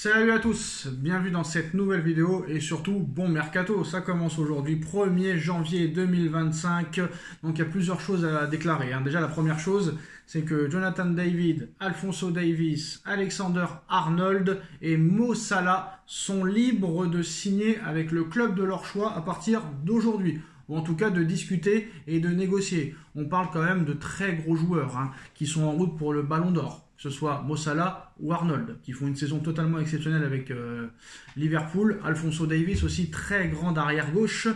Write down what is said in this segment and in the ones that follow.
Salut à tous, bienvenue dans cette nouvelle vidéo et surtout bon mercato, ça commence aujourd'hui 1er janvier 2025, donc il y a plusieurs choses à déclarer. Déjà la première chose, c'est que Jonathan David, Alphonso Davies, Alexander Arnold et Mo Salah sont libres de signer avec le club de leur choix à partir d'aujourd'hui. Ou en tout cas de discuter et de négocier. On parle quand même de très gros joueurs qui sont en route pour le Ballon d'Or, que ce soit Mo Salah ou Arnold, qui font une saison totalement exceptionnelle avec Liverpool. Alphonso Davies aussi, très grande arrière-gauche,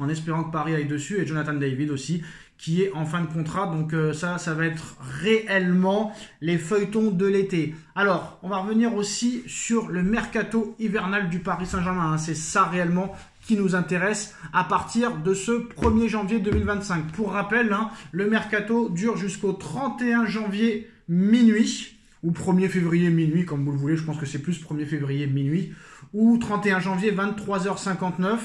en espérant que Paris aille dessus, et Jonathan David aussi, qui est en fin de contrat. Donc ça va être réellement les feuilletons de l'été. Alors, on va revenir aussi sur le mercato hivernal du Paris Saint-Germain. C'est ça réellement qui nous intéresse à partir de ce 1er janvier 2025. Pour rappel, le mercato dure jusqu'au 31 janvier minuit, ou 1er février minuit, comme vous le voulez. Je pense que c'est plus 1er février minuit, ou 31 janvier 23h59.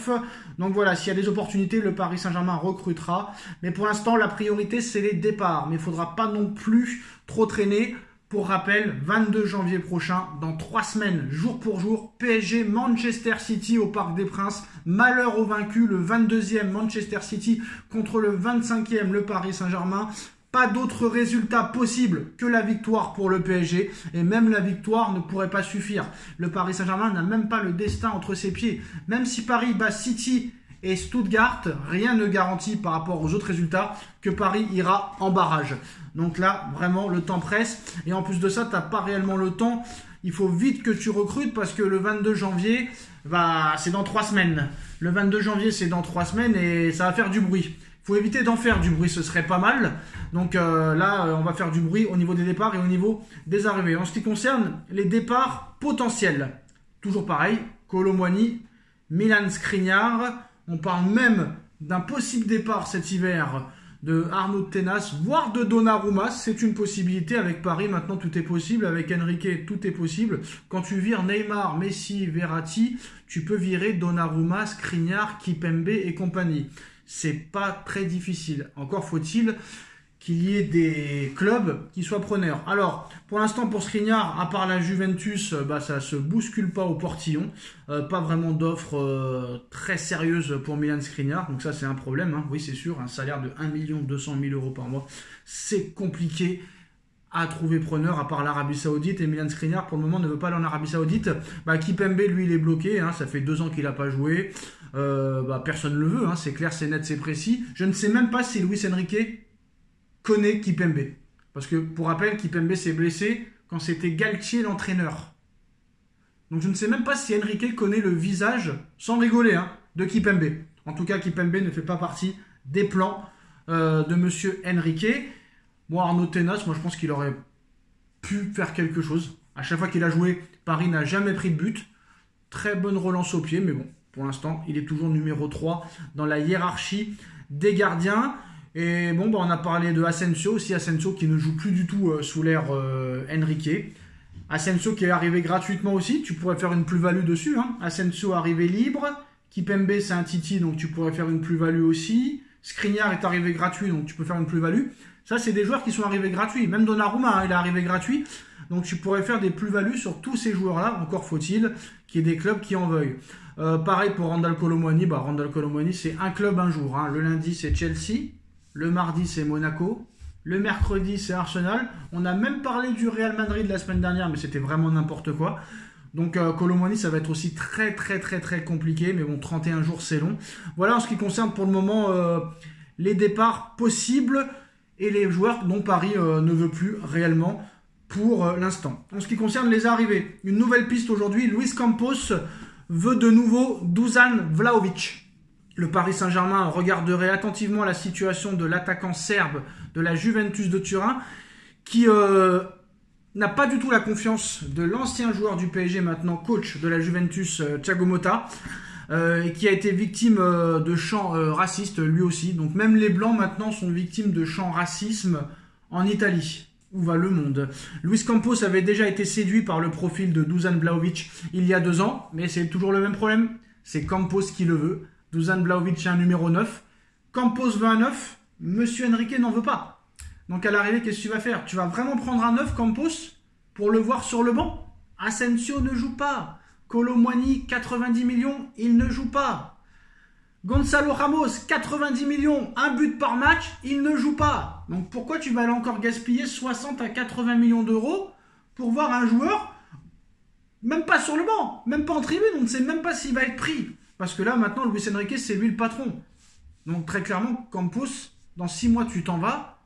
Donc voilà, s'il y a des opportunités, le Paris Saint-Germain recrutera. Mais pour l'instant, la priorité, c'est les départs. Mais il ne faudra pas non plus trop traîner. Pour rappel, 22 janvier prochain, dans 3 semaines, jour pour jour, PSG Manchester City au Parc des Princes. Malheur aux vaincus, le 22e Manchester City contre le 25e le Paris Saint-Germain. Pas d'autre résultat possible que la victoire pour le PSG. Et même la victoire ne pourrait pas suffire. Le Paris Saint-Germain n'a même pas le destin entre ses pieds. Même si Paris bat City et Stuttgart, rien ne garantit par rapport aux autres résultats que Paris ira en barrage. Donc là, vraiment, le temps presse. Et en plus de ça, tu n'as pas réellement le temps. Il faut vite que tu recrutes parce que le 22 janvier, c'est dans 3 semaines. Le 22 janvier, c'est dans 3 semaines et ça va faire du bruit. Il faut éviter d'en faire du bruit, ce serait pas mal. Donc là, on va faire du bruit au niveau des départs et au niveau des arrivées. En ce qui concerne les départs potentiels, toujours pareil, Kolo Muani, Milan Skriniar. On parle même d'un possible départ cet hiver de Arnaud Tenas, voire de Donnarumma. C'est une possibilité. Avec Paris, maintenant, tout est possible. Avec Enrique, tout est possible. Quand tu vires Neymar, Messi, Verratti, tu peux virer Donnarumma, Skriniar, Kimpembe et compagnie. C'est pas très difficile. Encore faut-il qu'il y ait des clubs qui soient preneurs. Alors, pour l'instant, pour Skriniar, à part la Juventus, ça se bouscule pas au portillon. Pas vraiment d'offres très sérieuses pour Milan Skriniar. Donc ça, c'est un problème. Oui, c'est sûr. Un salaire de 1 200 000 € par mois, c'est compliqué à trouver preneur, à part l'Arabie Saoudite. Et Milan Skriniar, pour le moment, ne veut pas aller en Arabie Saoudite. Kimpembe, lui, il est bloqué. Ça fait 2 ans qu'il n'a pas joué. Personne ne le veut. C'est clair, c'est net, c'est précis. Je ne sais même pas si Luis Enrique connaît Kimpembe. Parce que, pour rappel, Kimpembe s'est blessé quand c'était Galtier l'entraîneur. Donc je ne sais même pas si Enrique connaît le visage, sans rigoler, de Kimpembe. En tout cas, Kimpembe ne fait pas partie des plans de monsieur Enrique. Moi, Arnaud Tenas, je pense qu'il aurait pu faire quelque chose. À chaque fois qu'il a joué, Paris n'a jamais pris de but. Très bonne relance au pied, mais bon, pour l'instant, il est toujours numéro 3 dans la hiérarchie des gardiens. Et bon, on a parlé de Asensio aussi, Asensio qui ne joue plus du tout sous l'ère Enrique. Asensio qui est arrivé gratuitement aussi, tu pourrais faire une plus-value dessus. Asensio arrivé libre, Kimpembe c'est un titi, donc tu pourrais faire une plus-value aussi. Skriniar est arrivé gratuit, donc tu peux faire une plus-value. Ça, c'est des joueurs qui sont arrivés gratuits. Même Donnarumma, il est arrivé gratuit. Donc tu pourrais faire des plus-values sur tous ces joueurs-là. Encore faut-il qu'il y ait des clubs qui en veuillent. Pareil pour Randal Kolo Muani. Randal Kolo Muani, c'est un club un jour. Le lundi, c'est Chelsea. Le mardi, c'est Monaco. Le mercredi, c'est Arsenal. On a même parlé du Real Madrid la semaine dernière, mais c'était vraiment n'importe quoi. Donc, Kolo Muani, ça va être aussi très, très, très, très compliqué. Mais bon, 31 jours, c'est long. Voilà en ce qui concerne pour le moment les départs possibles et les joueurs dont Paris ne veut plus réellement pour l'instant. En ce qui concerne les arrivées, une nouvelle piste aujourd'hui. Luis Campos veut de nouveau Dusan Vlahovic. Le Paris Saint-Germain regarderait attentivement la situation de l'attaquant serbe de la Juventus de Turin qui n'a pas du tout la confiance de l'ancien joueur du PSG, maintenant coach de la Juventus, Thiago Motta, et qui a été victime de chants racistes lui aussi. Donc même les Blancs maintenant sont victimes de chants racisme en Italie. Où va le monde? Luis Campos avait déjà été séduit par le profil de Dusan Vlahovic il y a 2 ans, mais c'est toujours le même problème. C'est Campos qui le veut. Dusan Vlahovic est un numéro 9. Campos veut un 9. Monsieur Enrique n'en veut pas. Donc à l'arrivée, qu'est-ce que tu vas faire? Tu vas vraiment prendre un 9, Campos, pour le voir sur le banc? Asensio ne joue pas. Kolo Muani, 90 millions, il ne joue pas. Gonzalo Ramos, 90 millions, un but par match, il ne joue pas. Donc pourquoi tu vas aller encore gaspiller 60 à 80 millions d'euros pour voir un joueur, même pas sur le banc, même pas en tribune, on ne sait même pas s'il va être pris. Parce que là, maintenant, Luis Enrique, c'est lui le patron. Donc très clairement, Campos, dans 6 mois, tu t'en vas,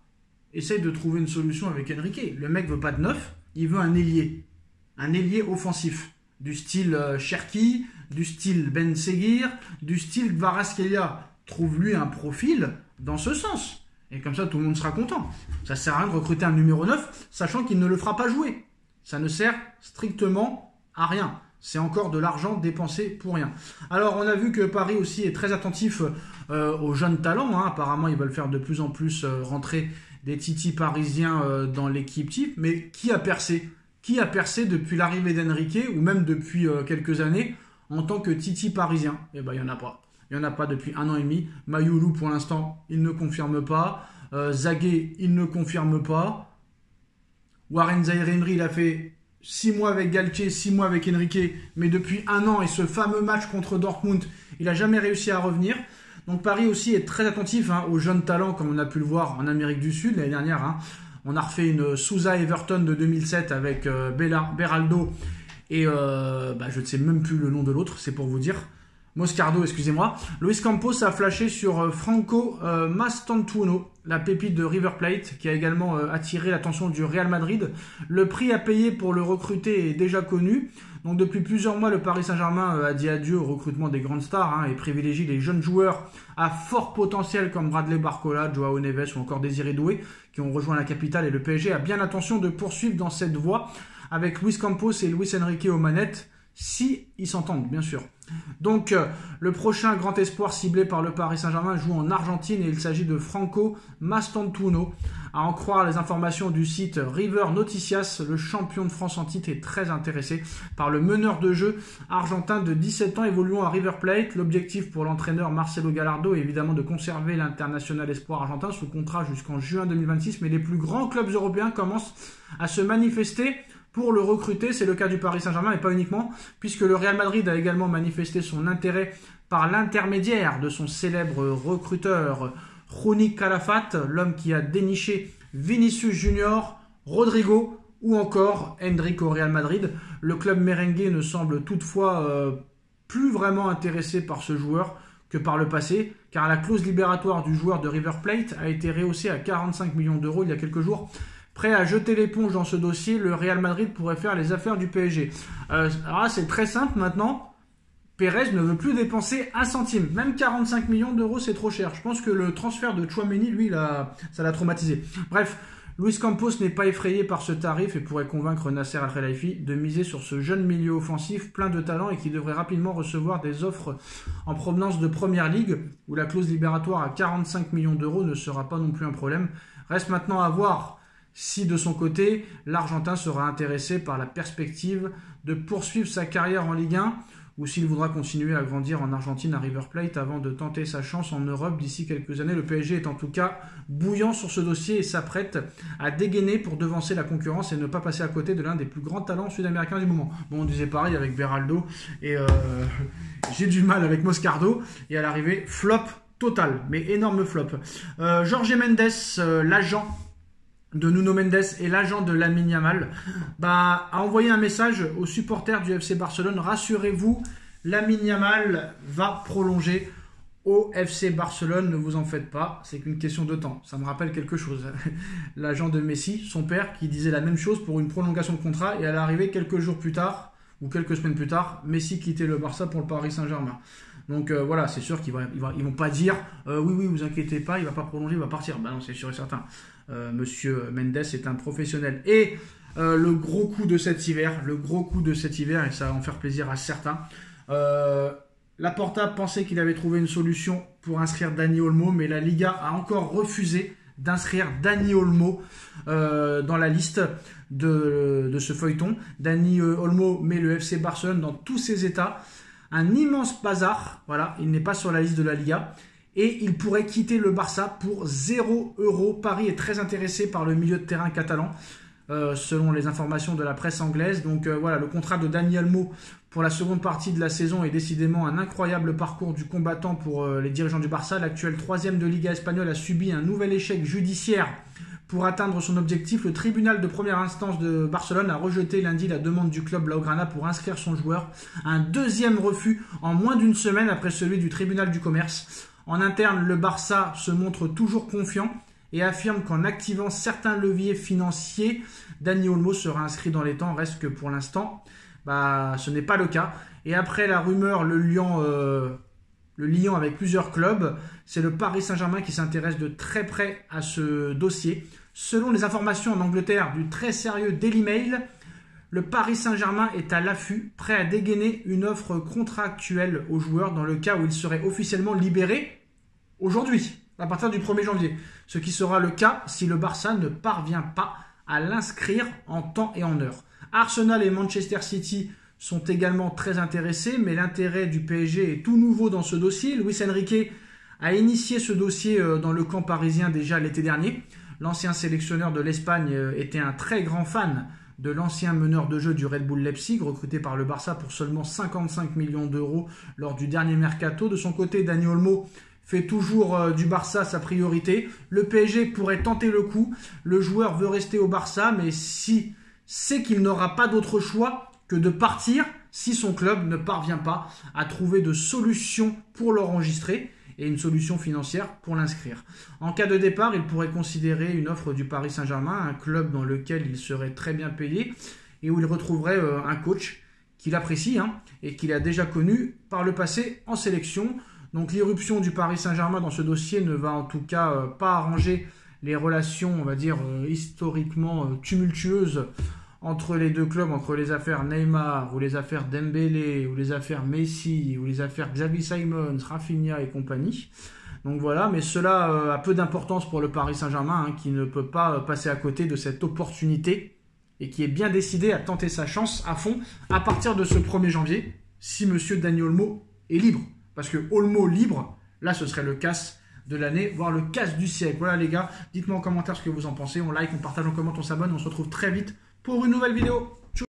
essaye de trouver une solution avec Enrique. Le mec veut pas de neuf, il veut un ailier offensif. Du style Cherki, du style Ben Seguir, du style Kvaratskhelia. Trouve-lui un profil dans ce sens. Et comme ça, tout le monde sera content. Ça sert à rien de recruter un numéro 9, sachant qu'il ne le fera pas jouer. Ça ne sert strictement à rien. C'est encore de l'argent dépensé pour rien. Alors, on a vu que Paris aussi est très attentif aux jeunes talents. Hein. Apparemment, ils veulent faire de plus en plus rentrer des titis parisiens dans l'équipe type. Mais qui a percé ? Qui a percé depuis l'arrivée d'Enrique, ou même depuis quelques années, en tant que titi parisien? Eh bien, il n'y en a pas. Il n'y en a pas depuis 1 an et demi. Mayoulou, pour l'instant, il ne confirme pas. Zagué, il ne confirme pas. Warren Zaïre-Emery, il a fait 6 mois avec Galtier, 6 mois avec Enrique, mais depuis 1 an et ce fameux match contre Dortmund, il n'a jamais réussi à revenir. Donc Paris aussi est très attentif aux jeunes talents, comme on a pu le voir en Amérique du Sud l'année dernière. On a refait une Sousa Everton de 2007 avec Beraldo et je ne sais même plus le nom de l'autre, c'est pour vous dire. Moscardo, excusez-moi. Luis Campos a flashé sur Franco Mastantuono, la pépite de River Plate, qui a également attiré l'attention du Real Madrid. Le prix à payer pour le recruter est déjà connu. Donc depuis plusieurs mois, le Paris Saint-Germain a dit adieu au recrutement des grandes stars et privilégie les jeunes joueurs à fort potentiel comme Bradley Barcola, Joao Neves ou encore Désiré Doué, qui ont rejoint la capitale, et le PSG a bien l'intention de poursuivre dans cette voie avec Luis Campos et Luis Enrique aux manettes, si ils s'entendent, bien sûr. Donc, le prochain grand espoir ciblé par le Paris Saint-Germain joue en Argentine et il s'agit de Franco Mastantuono. À en croire les informations du site River Noticias, le champion de France en titre est très intéressé par le meneur de jeu argentin de 17 ans évoluant à River Plate. L'objectif pour l'entraîneur Marcelo Gallardo est évidemment de conserver l'international espoir argentin sous contrat jusqu'en juin 2026, mais les plus grands clubs européens commencent à se manifester pour le recruter. C'est le cas du Paris Saint-Germain, et pas uniquement, puisque le Real Madrid a également manifesté son intérêt par l'intermédiaire de son célèbre recruteur Juni Calafat, l'homme qui a déniché Vinicius Junior, Rodrigo ou encore Endrick au Real Madrid. Le club merengue ne semble toutefois plus vraiment intéressé par ce joueur que par le passé, car la clause libératoire du joueur de River Plate a été rehaussée à 45 millions d'euros il y a quelques jours. Prêt à jeter l'éponge dans ce dossier, le Real Madrid pourrait faire les affaires du PSG. Alors là, c'est très simple maintenant. Pérez ne veut plus dépenser un centime. Même 45 millions d'euros, c'est trop cher. Je pense que le transfert de Tchouaméni, lui, ça l'a traumatisé. Bref, Luis Campos n'est pas effrayé par ce tarif et pourrait convaincre Nasser Al-Khelaifi de miser sur ce jeune milieu offensif plein de talent et qui devrait rapidement recevoir des offres en provenance de Première Ligue, où la clause libératoire à 45 millions d'euros ne sera pas non plus un problème. Reste maintenant à voir si de son côté, l'Argentin sera intéressé par la perspective de poursuivre sa carrière en Ligue 1 ou s'il voudra continuer à grandir en Argentine à River Plate avant de tenter sa chance en Europe d'ici quelques années. Le PSG est en tout cas bouillant sur ce dossier et s'apprête à dégainer pour devancer la concurrence et ne pas passer à côté de l'un des plus grands talents sud-américains du moment. Bon, on disait pareil avec Beraldo et j'ai du mal avec Moscardo, et à l'arrivée, flop total, mais énorme flop. Jorge Mendes, l'agent de Nuno Mendes et l'agent de Lamine Yamal, a envoyé un message aux supporters du FC Barcelone. Rassurez-vous, Lamine Yamal va prolonger au FC Barcelone, ne vous en faites pas, c'est qu'une question de temps. Ça me rappelle quelque chose. L'agent de Messi, son père, qui disait la même chose pour une prolongation de contrat, et à l'arrivée, quelques jours plus tard, ou quelques semaines plus tard, Messi quittait le Barça pour le Paris Saint-Germain. Donc voilà, c'est sûr qu'ils vont pas dire oui, vous inquiétez pas, il va pas prolonger, il va partir. Non, c'est sûr et certain. Monsieur Mendes est un professionnel. Et le gros coup de cet hiver, et ça va en faire plaisir à certains, Laporta pensait qu'il avait trouvé une solution pour inscrire Dani Olmo, mais la Liga a encore refusé d'inscrire Dani Olmo dans la liste de ce feuilleton. Dani Olmo met le FC Barcelone dans tous ses états. Un immense bazar, voilà, il n'est pas sur la liste de la Liga. Et il pourrait quitter le Barça pour 0 €. Paris est très intéressé par le milieu de terrain catalan. selon les informations de la presse anglaise. Donc voilà, le contrat de Dani Olmo pour la seconde partie de la saison est décidément un incroyable parcours du combattant pour les dirigeants du Barça. L'actuel 3e de Liga espagnole a subi un nouvel échec judiciaire pour atteindre son objectif. Le tribunal de première instance de Barcelone a rejeté lundi la demande du club Blaugrana pour inscrire son joueur. Un deuxième refus en moins d'une semaine après celui du tribunal du commerce. En interne, le Barça se montre toujours confiant et affirme qu'en activant certains leviers financiers, Dani Olmo sera inscrit dans les temps. Reste que pour l'instant, ce n'est pas le cas. Et après la rumeur le liant avec plusieurs clubs, c'est le Paris Saint-Germain qui s'intéresse de très près à ce dossier. Selon les informations en Angleterre du très sérieux Daily Mail, le Paris Saint-Germain est à l'affût, prêt à dégainer une offre contractuelle au joueur dans le cas où il serait officiellement libéré aujourd'hui, à partir du 1er janvier. Ce qui sera le cas si le Barça ne parvient pas à l'inscrire en temps et en heure. Arsenal et Manchester City sont également très intéressés, mais l'intérêt du PSG est tout nouveau dans ce dossier. Luis Enrique a initié ce dossier dans le camp parisien déjà l'été dernier. L'ancien sélectionneur de l'Espagne était un très grand fan de l'ancien meneur de jeu du Red Bull Leipzig, recruté par le Barça pour seulement 55 millions d'euros lors du dernier mercato. De son côté, Dani Olmo fait toujours du Barça sa priorité. Le PSG pourrait tenter le coup. Le joueur veut rester au Barça, mais si c'est qu'il n'aura pas d'autre choix que de partir si son club ne parvient pas à trouver de solution pour l'enregistrer et une solution financière pour l'inscrire. En cas de départ, il pourrait considérer une offre du Paris Saint-Germain, un club dans lequel il serait très bien payé et où il retrouverait un coach qu'il apprécie et qu'il a déjà connu par le passé en sélection. Donc l'irruption du Paris Saint-Germain dans ce dossier ne va en tout cas pas arranger les relations, on va dire, historiquement tumultueuses entre les deux clubs, entre les affaires Neymar, ou les affaires Dembélé, ou les affaires Messi, ou les affaires Xavi Simons, Rafinha et compagnie. Donc voilà, mais cela a peu d'importance pour le Paris Saint-Germain, qui ne peut pas passer à côté de cette opportunité et qui est bien décidé à tenter sa chance à fond à partir de ce 1er janvier, si monsieur Dani Olmo est libre. Parce que Olmo libre, là ce serait le casse de l'année, voire le casse du siècle. Voilà les gars, dites-moi en commentaire ce que vous en pensez, on like, on partage, on commente, on s'abonne, on se retrouve très vite pour une nouvelle vidéo.